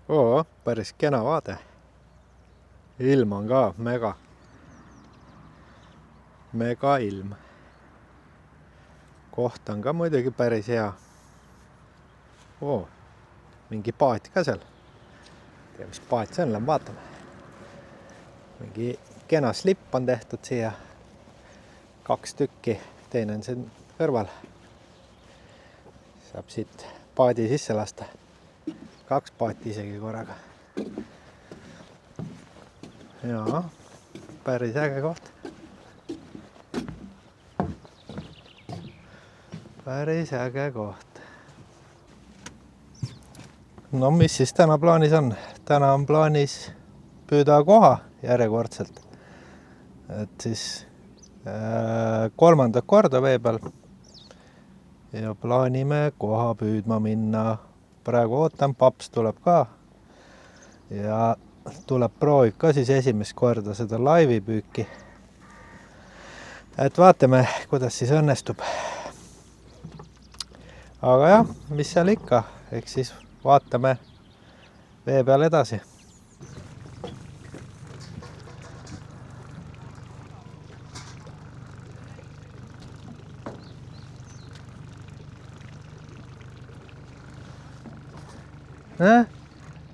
Oo, päris kena vaade. Ilm on ka mega ilm. Koht on ka muidugi päris hea. Oo, mingi paat ka seal. Tea, mis paat see on, lähen vaatame. Mingi kena slipp on tehtud siia. 2 tükki, teine on siin kõrval. Saab siit paadi sisse lasta. 2 paati isegi korraga. Jaa, päris äge koht. Päris äge koht. No mis siis täna plaanis on? Täna on plaanis püüda koha järjekordselt. Et siis 3. korda vee peal. Ja plaanime koha püüdma minna. Praegu ootan, paps tuleb ka. Ja tuleb proovib ka siis esimest korda seda laivi püüki. Et vaatame, kuidas siis õnnestub. Aga jah, mis seal ikka? Eks siis vaatame vee peal edasi.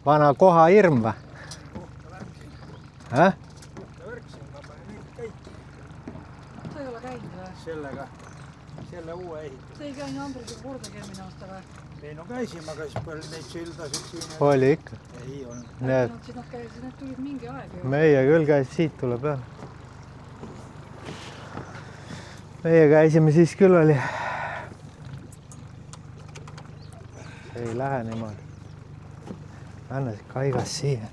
Vana koha hirm või? Värk siin, ma panen nüüd kõik. Sa ei ole käinud või? Sellega, selle uue ehitus. See ei käinud Andrusega kordagi eelmine aasta või? Ei no käisime, aga siis palju neid sildasid siin. Oli ikka. Ei olnud. Need Need tulid mingi aeg ju. meie küll käis, siit tuleb jah. Meie käisime siis küll oli. See ei lähe niimoodi. Anna see kaigas siia.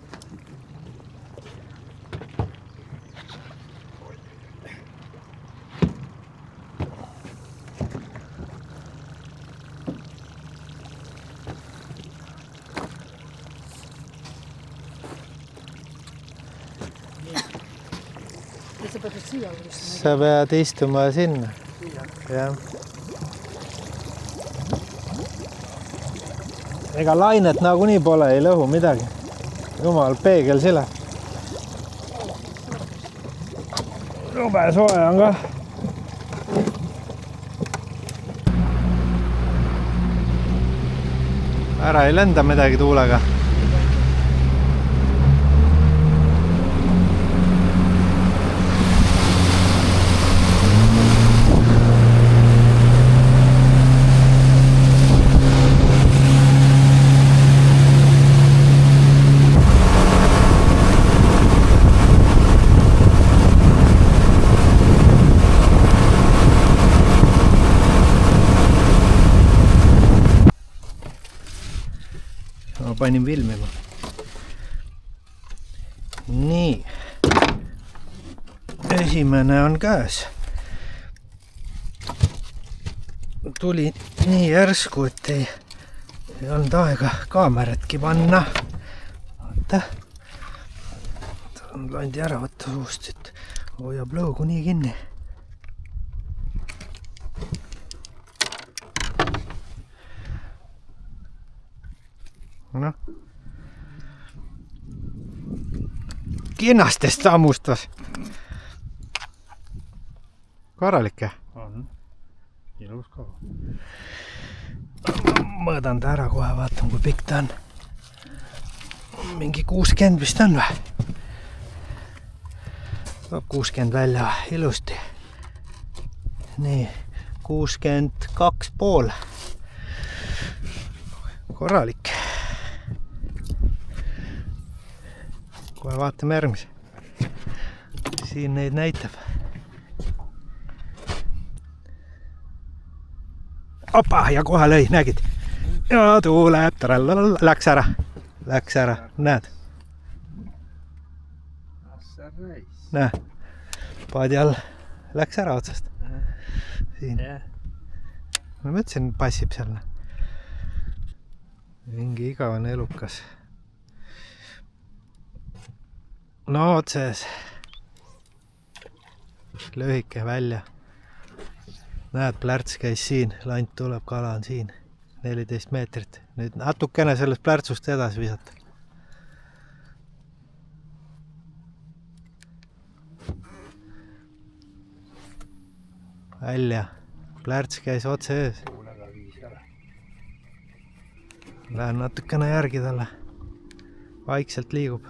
Ja sa pead just siia istuma. Sa pead istuma sinna. Jah. Ega lainet nagunii pole, ei lõhu midagi. Jumal, peegel sile. Jube soe on ka. Ära ei lenda midagi tuulega. Ma panin filmima. Nii. Esimene on käes. Tuli nii järsku, et ei olnud aega kaameratki panna. Vaata. Landi ära võtta suust, et hoiab lõugu nii kinni. Noh. Kinnastest sammustas. Korralikke. On. Ilus ka. Mõõdan ta ära kohe, vaatan kui pikk ta on. Mingi 60 vist on või? Tuleb 60 välja ilusti. Nii, 62,5. Korralik. Kohe vaatame järgmise. Siin neid näitab. Opa, ja kohe lõi, nägid? Ja tuleb, läks ära. Läks ära, näed? Näe, paadi all läks ära otsast. Siin. Ma mõtlesin, passib seal. Mingi igavane elukas. No otses. Lühike välja. Näed, plärts käis siin, lant tuleb, kala on siin. 14 meetrit. Nüüd natukene sellest plärtsust edasi visata. välja. Plärts käis otse ees. tuulega viis ära. Lähen natukene järgi talle. Vaikselt liigub.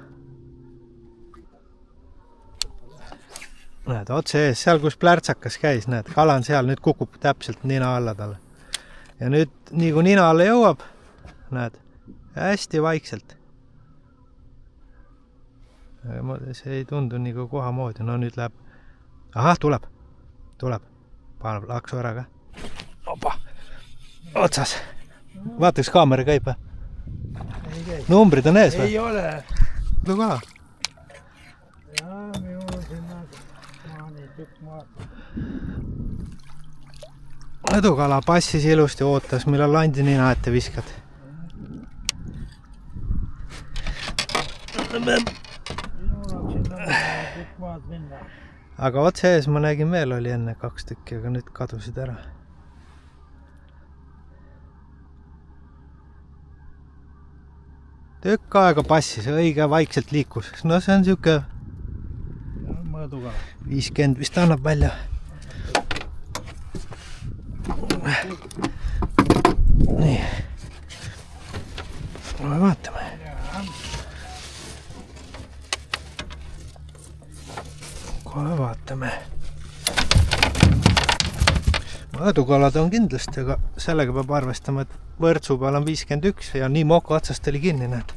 Näed, otse ees, seal kus plärtsakas käis, näed, kala on seal, nüüd kukub täpselt nina alla talle. Ja nüüd, nii kui nina alla jõuab, näed, hästi vaikselt. See ei tundu nagu koha moodi, no nüüd läheb. Ahah, tuleb. Paneb laksu ära ka. Opa, otsas. Vaata, kas kaamera käib või? Ei käi. Numbrid on ees või? Ei ole. Tule kala. Jaa, minul on sinna maani tükk maad. Edukala passis ilusti, ootas, millal landi nina ette viskad. Minul on sinna tükk maad minna. Aga otse ees ma nägin veel oli enne 2 tükki, aga nüüd kadusid ära. Tükk aega passis, õige vaikselt liikus. No see on siuke Mõõdukala. 50 vist annab välja. Nii. Vaatame. Kohe vaatame. Mõõdukalad on kindlasti, aga sellega peab arvestama, et võrtsu peal on 51 ja nii moka otsast oli kinni, näed.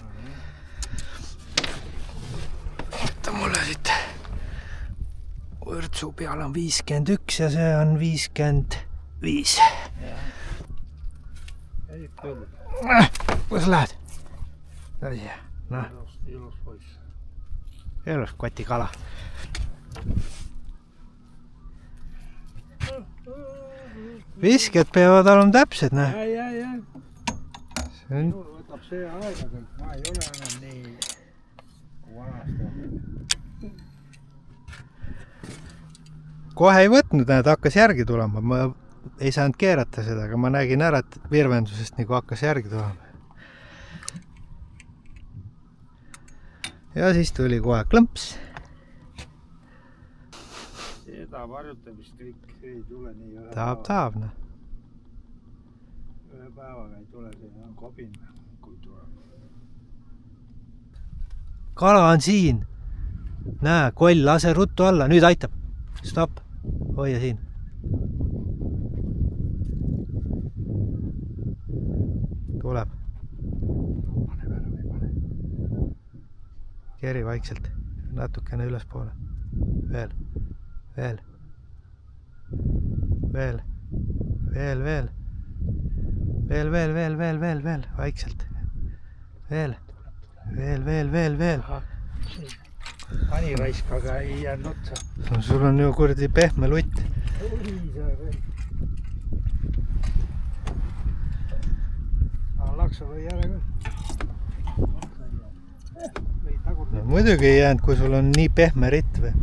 Vaata mulle siit. Võrtsu peal on 51 ja see on 55. Kus lähed? Noh, Ilus poiss. elus kotikala. Visked peavad olema täpsed, näe. Ja. Minul võtab see aega kõik. Ma ei ole enam nii vanasti. Kohe ei võtnud, näed, hakkas järgi tulema. Ma ei saanud keerata seda, aga ma nägin ära, et virvendusest nagu hakkas järgi tulema. Ja siis tuli kohe klõmps. Seda varjutamist kõik ei tule nii ühe Tahab, noh. Ühe päevaga ei tule, see on kobin, kui tuleb. Kala on siin. Näe, koll, lase ruttu alla. Nüüd aitab. Stop. Hoia siin. Tuleb. Keri vaikselt. Natukene ülespoole. Veel. Vaikselt. Veel. Pani raisk, aga ei jäänud otsa. No, sul on ju kurdi pehme lutt. Laksa või järe küll. No, muidugi ei jäänud, kui sul on nii pehme ritt või.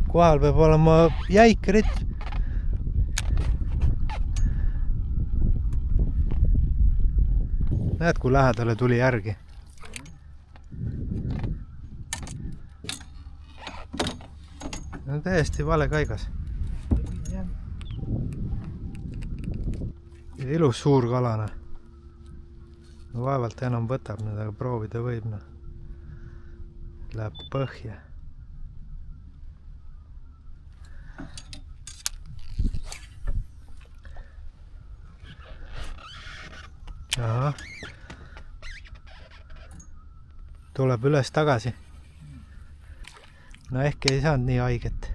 Kohal peab olema jäik ritt. Näed, kui lähedale tuli järgi. No, täiesti vale kaigas. Ilus suur kalana. No, vaevalt enam võtab nüüd, aga proovida võib. No. Läheb põhja. Aha. Tuleb üles tagasi. No ehk ei saanud nii haiget.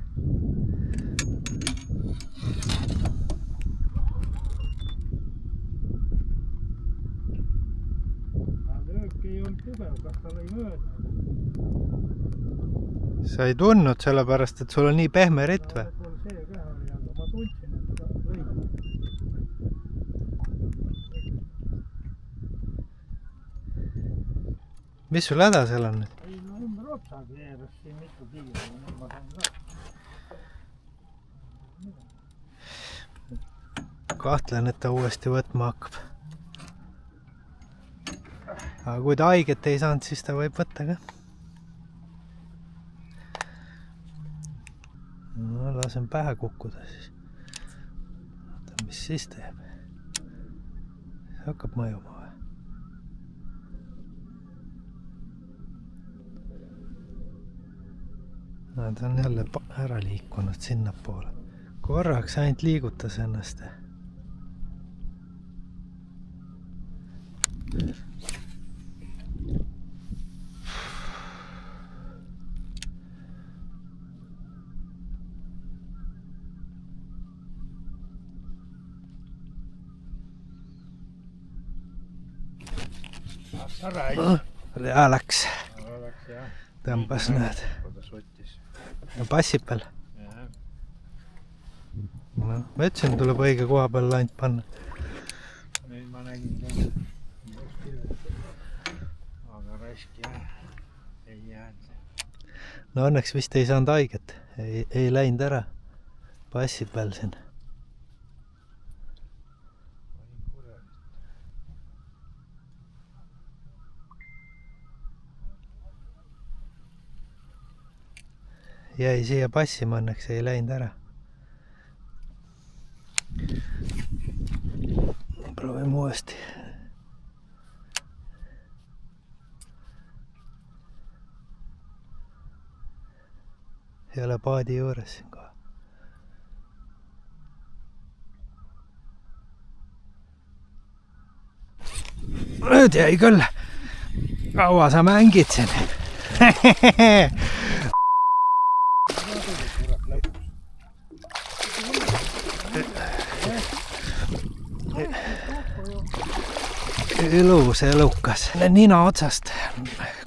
Löök ei olnud tugev, kas ta lõi mööda? Sa ei tundnud sellepärast, et sul on nii pehme ritt või? See ka oli, aga ma tundsin, et ta lõi. Mis sul häda seal on nüüd? Ei, no ümber otsa keeras siin mitu tiigi, aga ma sain ka. Kahtlen, et ta uuesti võtma hakkab. Aga kui ta haiget ei saanud, siis ta võib võtta ka. lasen pähe kukkuda, siis vaata, mis siis teeb. See hakkab mõjuma või? No, ta on jälle ära liikunud sinna poole. Korraks ainult liigutas ennast. Läks. Tõmbas näed. Ja passib veel. No, ma ütlesin, tuleb õige koha peal ainult panna. Nüüd ma nägin aga rask jah. Ei jäänud. No õnneks vist ei saanud haiget. Ei läinud ära. Passib veel siin. Jäi siia passima, õnneks ei läinud ära. Proovime uuesti. Ei ole paadi juures siin kohe. Nüüd jäi küll. Kaua sa mängid siin? Ilus, elukas. Nina otsast.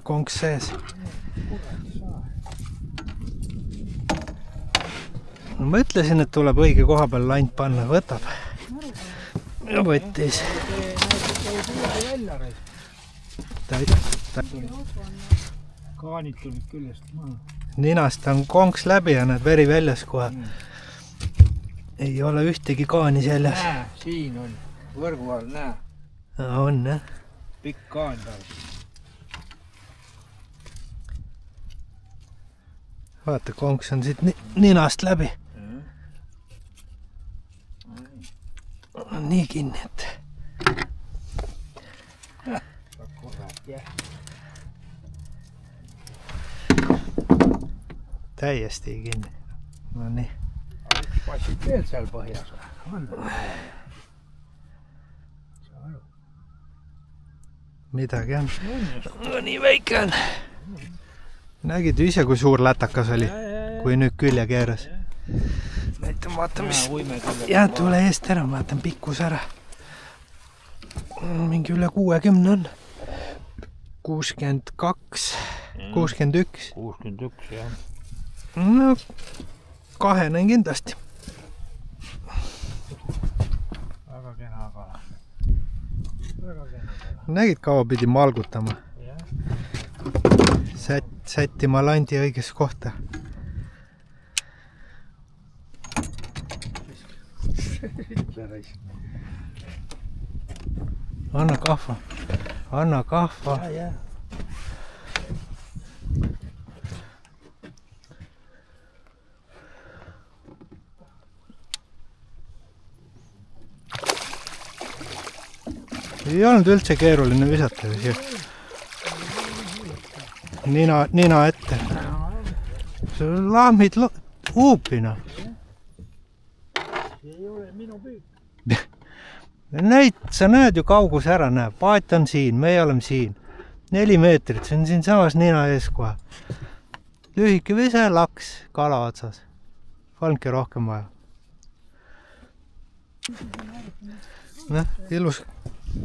Konks sees. No, ma ütlesin, et tuleb õige koha peal lant panna. Võtab. Ja võttis. Kaanid tulid küljest maha. Ninast on konks läbi ja näed veri väljas kohe. Ei ole ühtegi kaani seljas. Näe, siin on. Võrgu all, näe. On, jah. Pikk kaan tal. Vaata, konks on siit ninast läbi. On nii kinni, et... Täiesti kinni. No nii. Passid veel seal põhjas või? Midagi on. No nii väike on. Nägid ju ise, kui suur lätakas oli, kui nüüd külje keeras. Näitan, vaata, mis... Ja, tule eest ära, vaatan pikkus ära. Mingi üle 60 on. 62, 61. 61, jah. No, kahene on kindlasti. Väga kena kala. Väga kena kala. Nägid, kaua pidi malgutama? Sättima landi õiges kohta. Anna kahva. Anna kahva. Ei olnud üldse keeruline visata siia. Nina ette. See on laamid uupina. See ei ole minu püük. Sa näed ju kaugus ära, näeb. Paat on siin, meie oleme siin. 4 meetrit, see on siin samas nina ees kohe. Lühike vise, laks, kala otsas. Polnudki rohkem vaja. Noh, ilus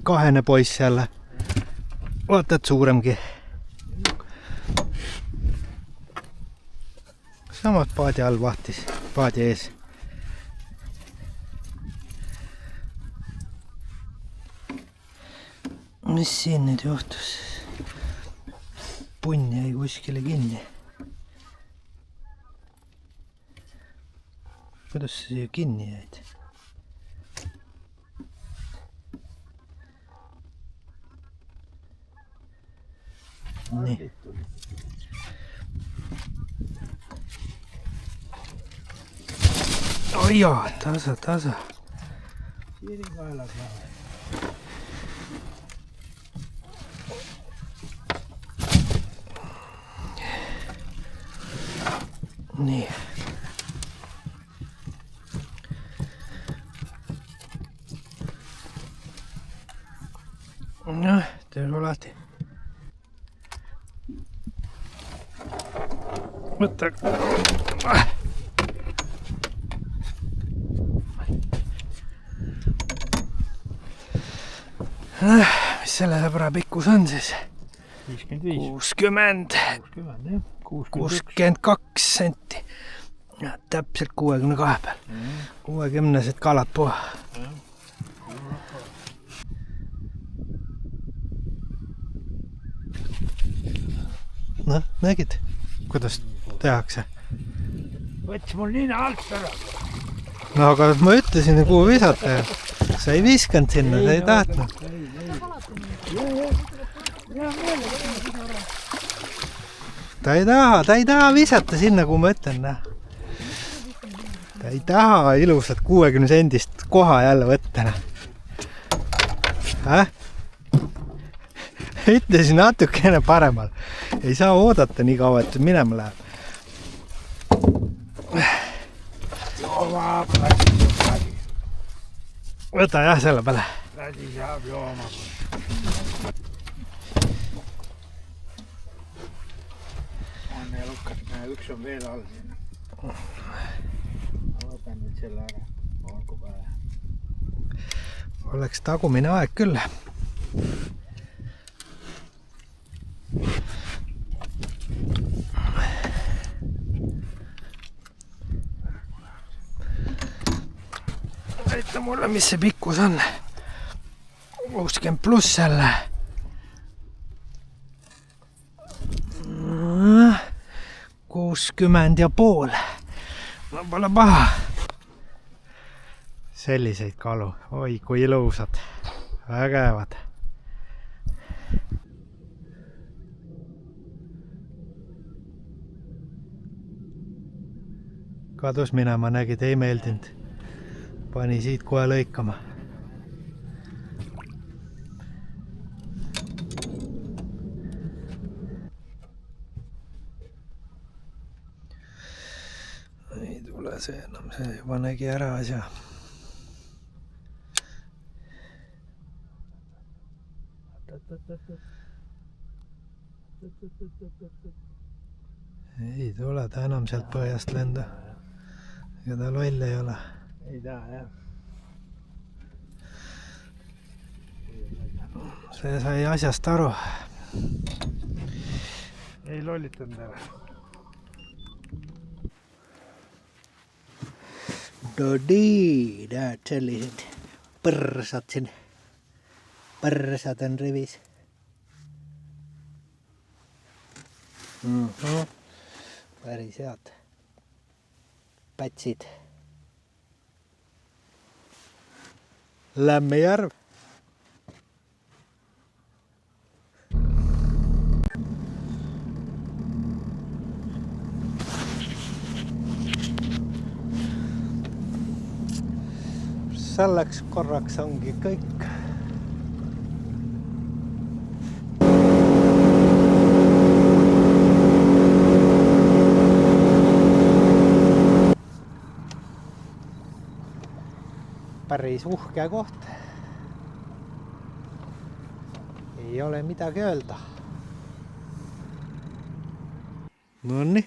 kahene poiss jälle. Vaata, et suuremgi. Samas paadi all vahtis, paadi ees. Mis siin nüüd juhtus? Punn jäi kuskile kinni. Kuidas sa siia kinni jäid? Nii. oi jaa, tasa. Siirikaelas läheb. Nii. Noh, teeme lahti. Võtta. Mis selle sõbra pikkus on siis? 55. 60. 60, 62 senti. Täpselt 62 peal. 60-sed kalad puha. Noh, nägid, kuidas tehakse? Võts mul nina alt ära. No aga ma ütlesin, kuhu visata ja sa ei viskanud sinna, sa ei tahtnud. Ta ei taha visata sinna, kuhu ma ütlen. Ta ei taha ilusat 60 sendist koha jälle võtta. Ütlesin natukene paremal. Ei saa oodata nii kaua, et minema läheb. Võta jah selle peale. Lädi saab jooma. On elukad, üks on veel all siin. Ma võtan nüüd selle ära. Olgu pähe. Oleks tagumine aeg küll. Näita mulle, mis see pikkus on. 60 pluss jälle. 60 ja pool. No pole paha. Selliseid kalu. Oi, kui ilusad. Vägevad. Kadus minema, nägid, ei meeldinud. Pani siit kohe lõikama. Ei tule see enam, see juba nägi ära asja. Ei tule ta enam sealt põhjast lenda. Ja ta loll ei ole. Ei taha, jah. See sai asjast aru. Ei lollitanud ära. No nii, näed sellised põrsad siin. Põrsad on rivis. Päris head. Pätsid. Lämmejärv. Selleks korraks ongi kõik. Päris uhke koht. Ei ole midagi öelda. Nonii,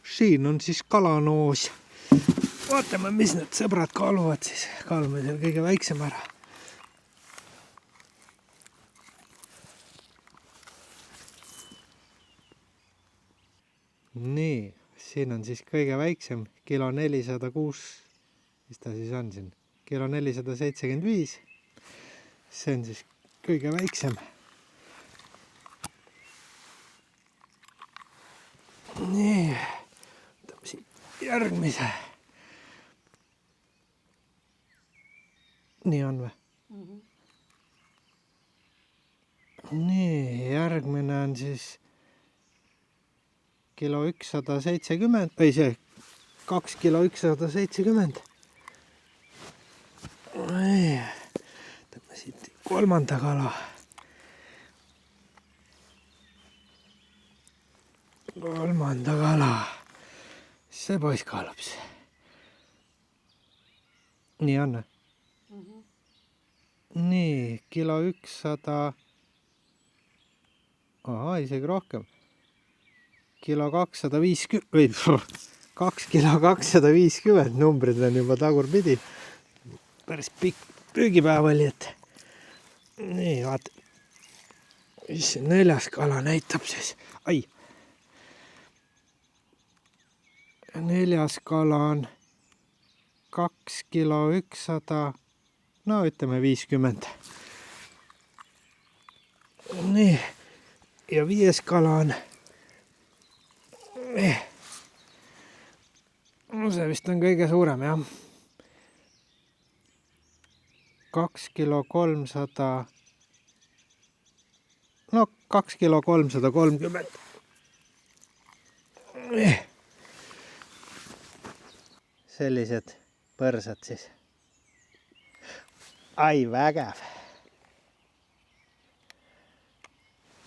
siin on siis kalanoos. Vaatame, mis need sõbrad kaaluvad siis. Kaalume seal kõige väiksem ära. Nii, siin on siis kõige väiksem. Kilo 406. Mis ta siis on siin? Kilo 475. See on siis kõige väiksem. Nii, võtame siit järgmise. Nii on või? Nii, järgmine on siis kilo 170, või see 2 kilo 170. Võtame siit kolmanda kala. Kolmanda kala. See poiss kaalub see. Nii on. Nii, kilo 100. Aha, isegi rohkem. Kilo 250 või 2 kilo 250 numbrid on juba tagurpidi. Päris pikk püügipäev oli, et nii, vaata. Mis see 4. kala näitab siis? Ai! 4. kala on 2 kilo 100, no ütleme 50. Nii, ja 5. kala on, no see vist on kõige suurem, jah. 2 kilo 300, no 2 kilo 330. Sellised põrsad siis. Ai, vägev.